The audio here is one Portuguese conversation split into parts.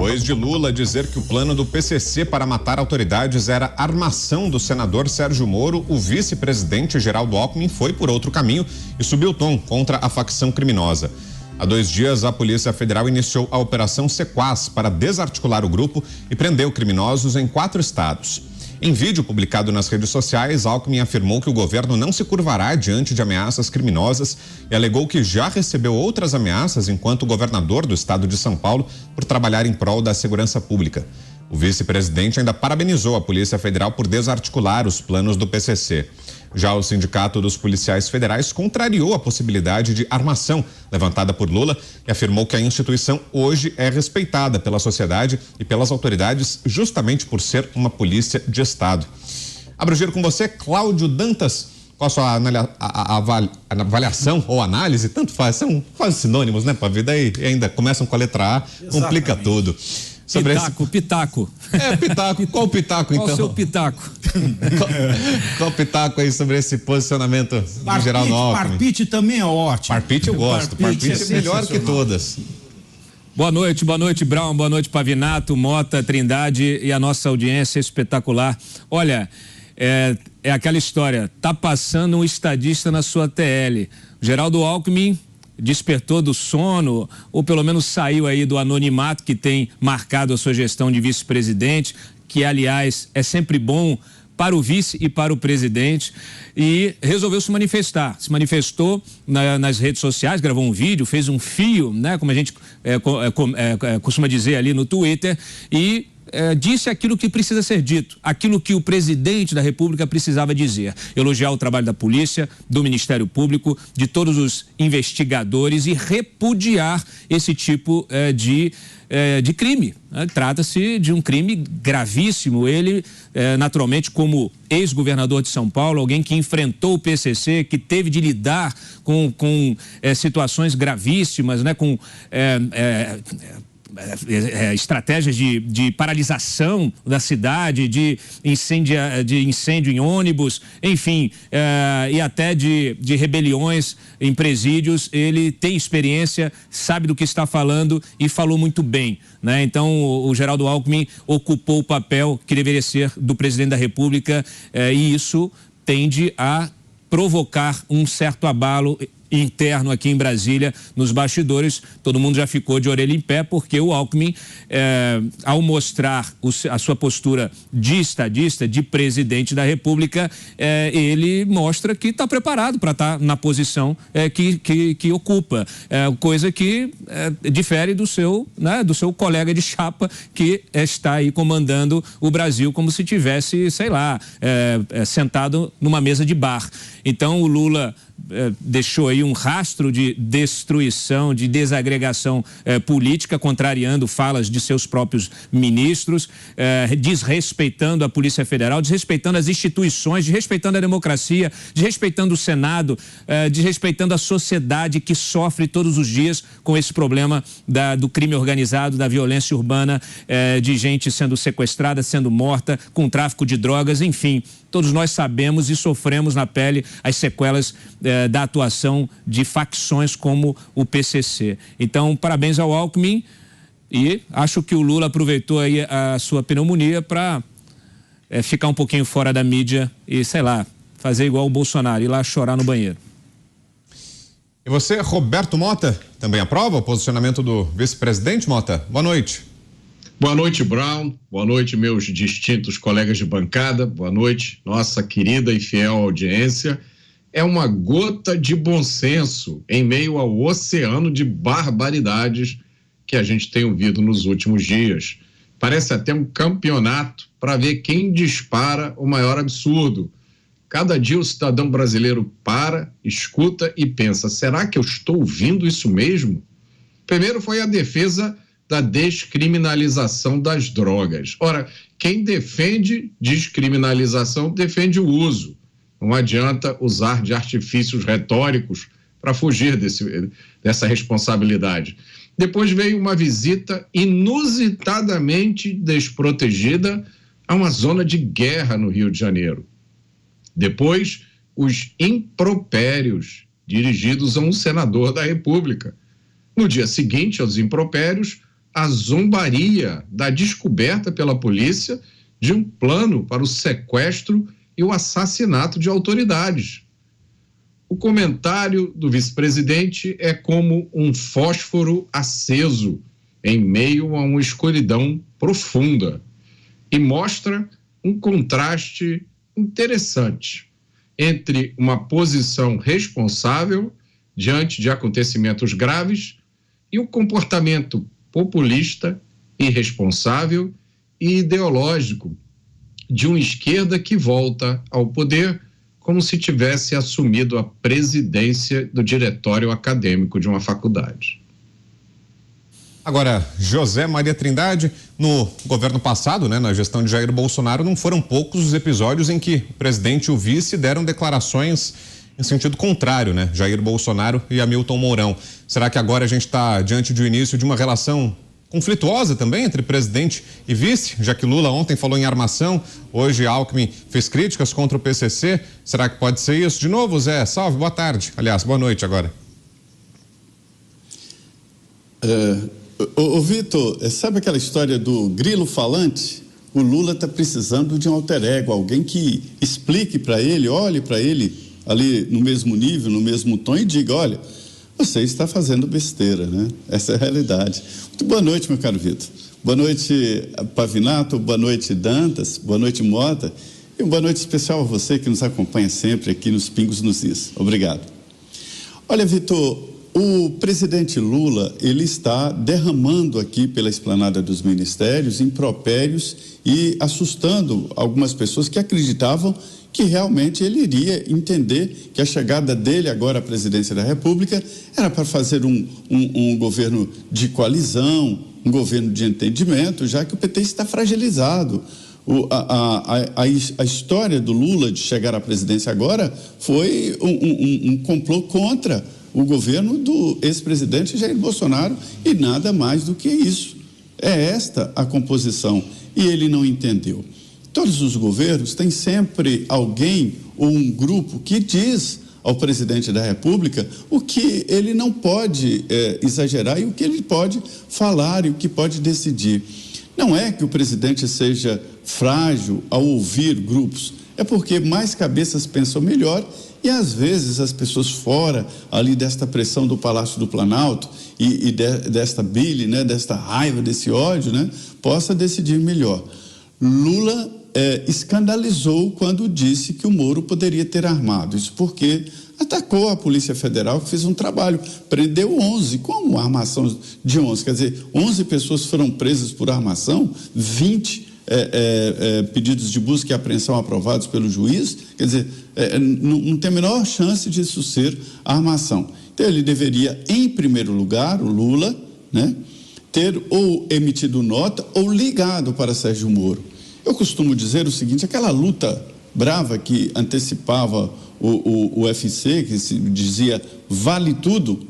Depois de Lula dizer que o plano do PCC para matar autoridades era armação do senador Sérgio Moro, o vice-presidente Geraldo Alckmin foi por outro caminho e subiu o tom contra a facção criminosa. Há 2 dias, a Polícia Federal iniciou a Operação Sequaz para desarticular o grupo e prendeu criminosos em 4 estados. Em vídeo publicado nas redes sociais, Alckmin afirmou que o governo não se curvará diante de ameaças criminosas e alegou que já recebeu outras ameaças enquanto governador do estado de São Paulo por trabalhar em prol da segurança pública. O vice-presidente ainda parabenizou a Polícia Federal por desarticular os planos do PCC. Já o Sindicato dos Policiais Federais contrariou a possibilidade de armação levantada por Lula e afirmou que a instituição hoje é respeitada pela sociedade e pelas autoridades justamente por ser uma polícia de Estado. Abro o giro com você, Cláudio Dantas. Qual a sua avaliação ou análise? Tanto faz, são quase sinônimos, né, para a vida e ainda começam com a letra A, complica tudo. Pitaco. É, pitaco. Qual o pitaco, então? Qual o seu pitaco? Qual o pitaco aí sobre esse posicionamento do Geraldo Alckmin? Parpite também é ótimo. Parpite eu gosto. Parpite é melhor que todas. Boa noite, Brown, boa noite, Pavinato, Mota, Trindade e a nossa audiência espetacular. Olha, é aquela história, tá passando um estadista na sua TL. Geraldo Alckmin despertou do sono, ou pelo menos saiu aí do anonimato que tem marcado a sua gestão de vice-presidente, que, aliás, é sempre bom para o vice e para o presidente, e resolveu se manifestar. Se manifestou nas redes sociais, gravou um vídeo, fez um fio, né, como a gente costuma dizer ali no Twitter, e disse aquilo que precisa ser dito, aquilo que o presidente da República precisava dizer. Elogiar o trabalho da polícia, do Ministério Público, de todos os investigadores e repudiar esse tipo de crime. Trata-se de um crime gravíssimo. Ele, naturalmente, como ex-governador de São Paulo, alguém que enfrentou o PCC, que teve de lidar com situações gravíssimas, né, com estratégias de paralisação da cidade, de incêndio em ônibus, enfim, e até de rebeliões em presídios. Ele tem experiência, sabe do que está falando e falou muito bem, né? Então, o Geraldo Alckmin ocupou o papel que deveria ser do presidente da República, e isso tende a provocar um certo abalo interno aqui em Brasília, nos bastidores. Todo mundo já ficou de orelha em pé, porque o Alckmin, ao mostrar a sua postura de estadista, de presidente da República, ele mostra que está preparado para estar na posição que ocupa, coisa que difere do seu colega de chapa, que está aí comandando o Brasil como se tivesse, sei lá, sentado numa mesa de bar. Então, o Lula deixou aí um rastro de destruição, de desagregação política, contrariando falas de seus próprios ministros, desrespeitando a Polícia Federal, desrespeitando as instituições, desrespeitando a democracia, desrespeitando o Senado, desrespeitando a sociedade que sofre todos os dias com esse problema do crime organizado, da violência urbana, de gente sendo sequestrada, sendo morta, com tráfico de drogas, enfim. Todos nós sabemos e sofremos na pele as sequelas da atuação de facções como o PCC. Então, parabéns ao Alckmin, e acho que o Lula aproveitou aí a sua pneumonia para ficar um pouquinho fora da mídia e, sei lá, fazer igual o Bolsonaro, ir lá chorar no banheiro. E você, Roberto Mota, também aprova o posicionamento do vice-presidente, Mota? Boa noite. Boa noite, Brown. Boa noite, meus distintos colegas de bancada. Boa noite, nossa querida e fiel audiência. É uma gota de bom senso em meio ao oceano de barbaridades que a gente tem ouvido nos últimos dias. Parece até um campeonato para ver quem dispara o maior absurdo. Cada dia o cidadão brasileiro para, escuta e pensa: será que eu estou ouvindo isso mesmo? Primeiro foi a defesa da descriminalização das drogas. Ora, quem defende descriminalização defende o uso. Não adianta usar de artifícios retóricos para fugir dessa responsabilidade. Depois veio uma visita inusitadamente desprotegida a uma zona de guerra no Rio de Janeiro. Depois, os impropérios dirigidos a um senador da República. No dia seguinte aos impropérios, a zombaria da descoberta pela polícia de um plano para o sequestro e o assassinato de autoridades. O comentário do vice-presidente é como um fósforo aceso em meio a uma escuridão profunda e mostra um contraste interessante entre uma posição responsável diante de acontecimentos graves e um comportamento populista, irresponsável e ideológico de uma esquerda que volta ao poder como se tivesse assumido a presidência do diretório acadêmico de uma faculdade. Agora, José Maria Trindade, no governo passado, na gestão de Jair Bolsonaro, não foram poucos os episódios em que o presidente e o vice deram declarações em sentido contrário, Jair Bolsonaro e Hamilton Mourão. Será que agora a gente está diante do início de uma relação conflituosa também entre presidente e vice, já que Lula ontem falou em armação, hoje Alckmin fez críticas contra o PCC? Será que pode ser isso? De novo, Zé, salve, boa tarde. Aliás, boa noite agora. Vitor, sabe aquela história do grilo falante? O Lula está precisando de um alter ego, alguém que explique para ele, olhe para ele ali no mesmo nível, no mesmo tom e diga, olha, você está fazendo besteira, Essa é a realidade. Muito boa noite, meu caro Vitor. Boa noite, Pavinato, boa noite, Dantas, boa noite, Mota, e uma boa noite especial a você que nos acompanha sempre aqui nos Pingos nos Is. Obrigado. Olha, Vitor, o presidente Lula, ele está derramando aqui pela esplanada dos ministérios impropérios e assustando algumas pessoas que acreditavam que realmente ele iria entender que a chegada dele agora à presidência da República era para fazer um governo de coalizão, um governo de entendimento, já que o PT está fragilizado. A história do Lula de chegar à presidência agora foi um complô contra o governo do ex-presidente Jair Bolsonaro e nada mais do que isso. É esta a composição e ele não entendeu. Todos os governos têm sempre alguém ou um grupo que diz ao presidente da República o que ele não pode exagerar e o que ele pode falar e o que pode decidir. Não é que o presidente seja frágil ao ouvir grupos, é porque mais cabeças pensam melhor e às vezes as pessoas fora ali desta pressão do Palácio do Planalto e desta bile, desta raiva, desse ódio, possa decidir melhor. Lula escandalizou quando disse que o Moro poderia ter armado. Isso porque atacou a Polícia Federal, que fez um trabalho, prendeu 11. Como armação de 11? Quer dizer, 11 pessoas foram presas por armação, 20 pedidos de busca e apreensão aprovados pelo juiz. Quer dizer, não tem a menor chance disso ser armação. Então, ele deveria, em primeiro lugar, o Lula, ter ou emitido nota ou ligado para Sérgio Moro. Eu costumo dizer o seguinte, aquela luta brava que antecipava o UFC, que se dizia vale tudo,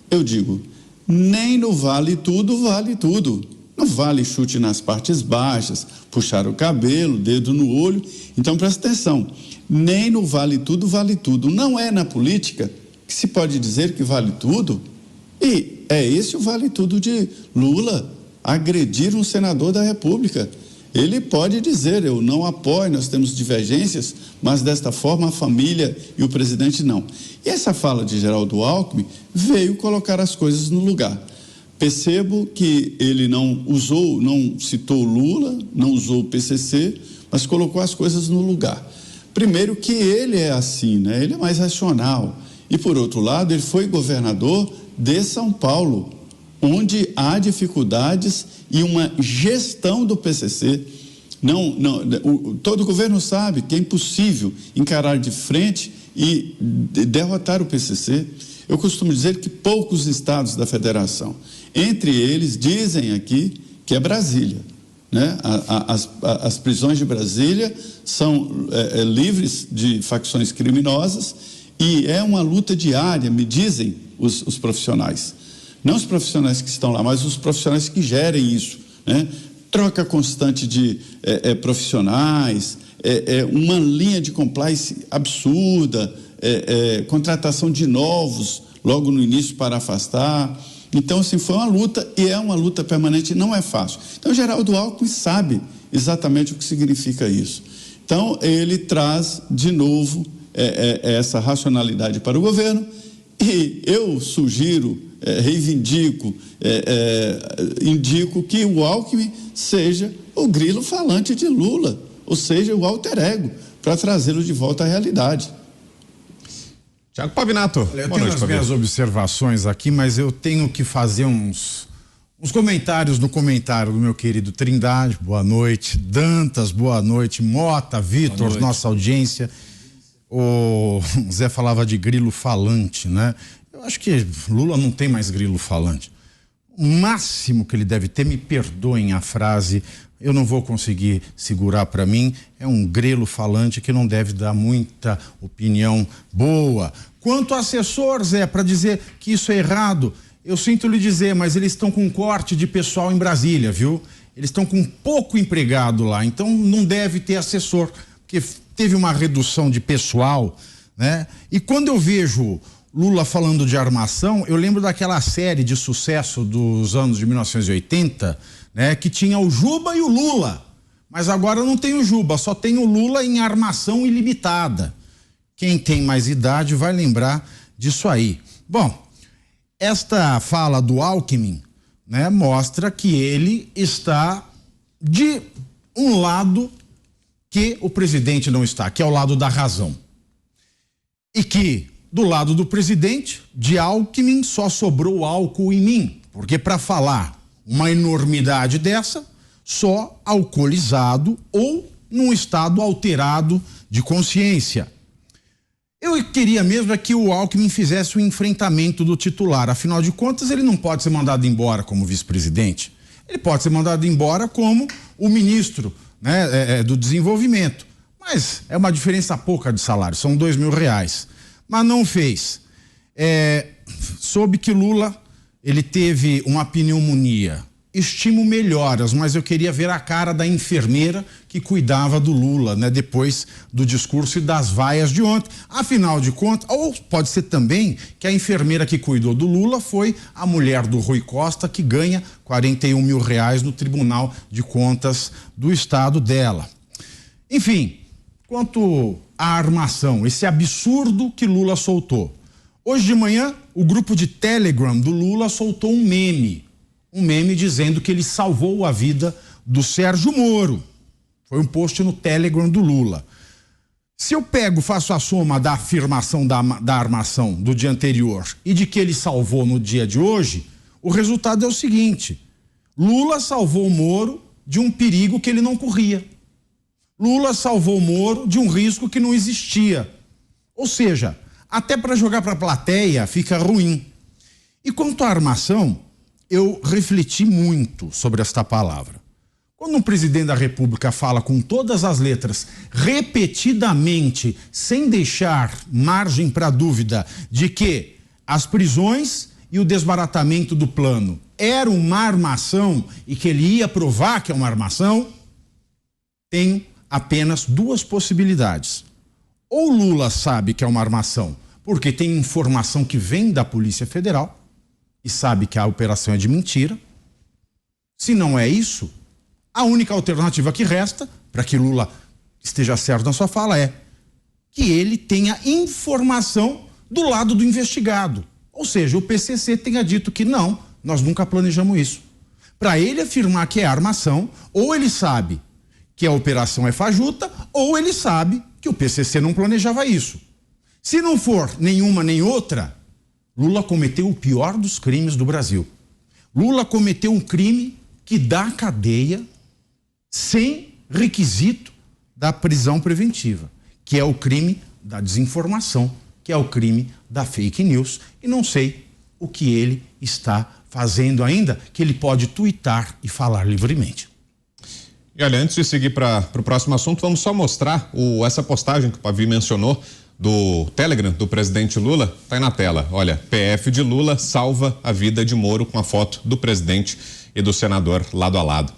eu digo, nem no vale tudo, vale tudo. Não vale chute nas partes baixas, puxar o cabelo, dedo no olho. Então, presta atenção, nem no vale tudo, vale tudo. Não é na política que se pode dizer que vale tudo. E é esse o vale tudo de Lula, agredir um senador da República. Ele pode dizer, eu não apoio, nós temos divergências, mas desta forma a família e o presidente não. E essa fala de Geraldo Alckmin veio colocar as coisas no lugar. Percebo que ele não citou Lula, não usou o PCC, mas colocou as coisas no lugar. Primeiro que ele é assim, ele é mais racional. E por outro lado, ele foi governador de São Paulo, onde há dificuldades e uma gestão do PCC. Todo governo sabe que é impossível encarar de frente e derrotar o PCC. Eu costumo dizer que poucos estados da federação, entre eles, dizem aqui que é Brasília. As prisões de Brasília são livres de facções criminosas e é uma luta diária, me dizem os profissionais. Não os profissionais que estão lá, mas os profissionais que gerem isso, Troca constante de profissionais, uma linha de compliance absurda, contratação de novos logo no início para afastar. Então, assim, foi uma luta e é uma luta permanente, não é fácil. Então, Geraldo Alckmin sabe exatamente o que significa isso. Então, ele traz de novo essa racionalidade para o governo e eu sugiro, reivindico, indico que o Alckmin seja o grilo falante de Lula, ou seja, o alter ego, para trazê-lo de volta à realidade. Tiago Pavinato. Eu tenho as minhas observações aqui, mas eu tenho que fazer uns comentários no comentário do meu querido Trindade, boa noite, Dantas, boa noite, Mota, Vitor, nossa audiência. O Zé falava de grilo falante, né? Eu acho que Lula não tem mais grilo falante. O máximo que ele deve ter, me perdoem a frase, eu não vou conseguir segurar para mim, é um grilo falante que não deve dar muita opinião boa. Quanto assessor, Zé, para dizer que isso é errado, eu sinto lhe dizer, mas eles estão com corte de pessoal em Brasília, viu? Eles estão com pouco empregado lá, então não deve ter assessor, porque teve uma redução de pessoal, né? E quando eu vejo Lula falando de armação, eu lembro daquela série de sucesso dos anos de 1980, né? Que tinha o Juba e o Lula, mas agora não tem o Juba, só tem o Lula em armação ilimitada. Quem tem mais idade vai lembrar disso aí. Bom, esta fala do Alckmin, né, mostra que ele está de um lado que o presidente não está, que é o lado da razão. E que do lado do presidente, de Alckmin, só sobrou álcool em mim, porque para falar uma enormidade dessa, só alcoolizado ou num estado alterado de consciência. Eu queria mesmo que o Alckmin fizesse o enfrentamento do titular. Afinal de contas, ele não pode ser mandado embora como vice-presidente. Ele pode ser mandado embora como o ministro, né, do desenvolvimento. Mas é uma diferença pouca de salário, são R$2.000. Mas não fez. Soube que Lula, ele teve uma pneumonia. Estimo melhoras, mas eu queria ver a cara da enfermeira que cuidava do Lula, né? Depois do discurso e das vaias de ontem. Afinal de contas, ou pode ser também que a enfermeira que cuidou do Lula foi a mulher do Rui Costa, que ganha R$41 mil no Tribunal de Contas do Estado dela. Enfim, quanto à armação, esse absurdo que Lula soltou. Hoje de manhã, o grupo de Telegram do Lula soltou um meme dizendo que ele salvou a vida do Sérgio Moro. Foi um post no Telegram do Lula. Se eu faço a soma da afirmação da armação do dia anterior e de que ele salvou no dia de hoje, o resultado é o seguinte: Lula salvou o Moro de um perigo que ele não corria. Lula salvou o Moro de um risco que não existia. Ou seja, até para jogar para a plateia fica ruim. E quanto à armação, eu refleti muito sobre esta palavra. Quando um presidente da República fala com todas as letras, repetidamente, sem deixar margem para dúvida de que as prisões e o desbaratamento do plano eram uma armação e que ele ia provar que é uma armação, tenho apenas duas possibilidades. Ou Lula sabe que é uma armação, porque tem informação que vem da Polícia Federal, e sabe que a operação é de mentira. Se não é isso, a única alternativa que resta, para que Lula esteja certo na sua fala, é que ele tenha informação do lado do investigado. Ou seja, o PCC tenha dito que não, nós nunca planejamos isso. Para ele afirmar que é armação, ou ele sabe que a operação é fajuta, ou ele sabe que o PCC não planejava isso. Se não for nenhuma nem outra, Lula cometeu o pior dos crimes do Brasil. Lula cometeu um crime que dá cadeia sem requisito da prisão preventiva, que é o crime da desinformação, que é o crime da fake news. E não sei o que ele está fazendo ainda, que ele pode tuitar e falar livremente. E olha, antes de seguir para o próximo assunto, vamos só mostrar essa postagem que o Pavi mencionou do Telegram do presidente Lula, tá aí na tela. Olha, PF de Lula salva a vida de Moro, com a foto do presidente e do senador lado a lado.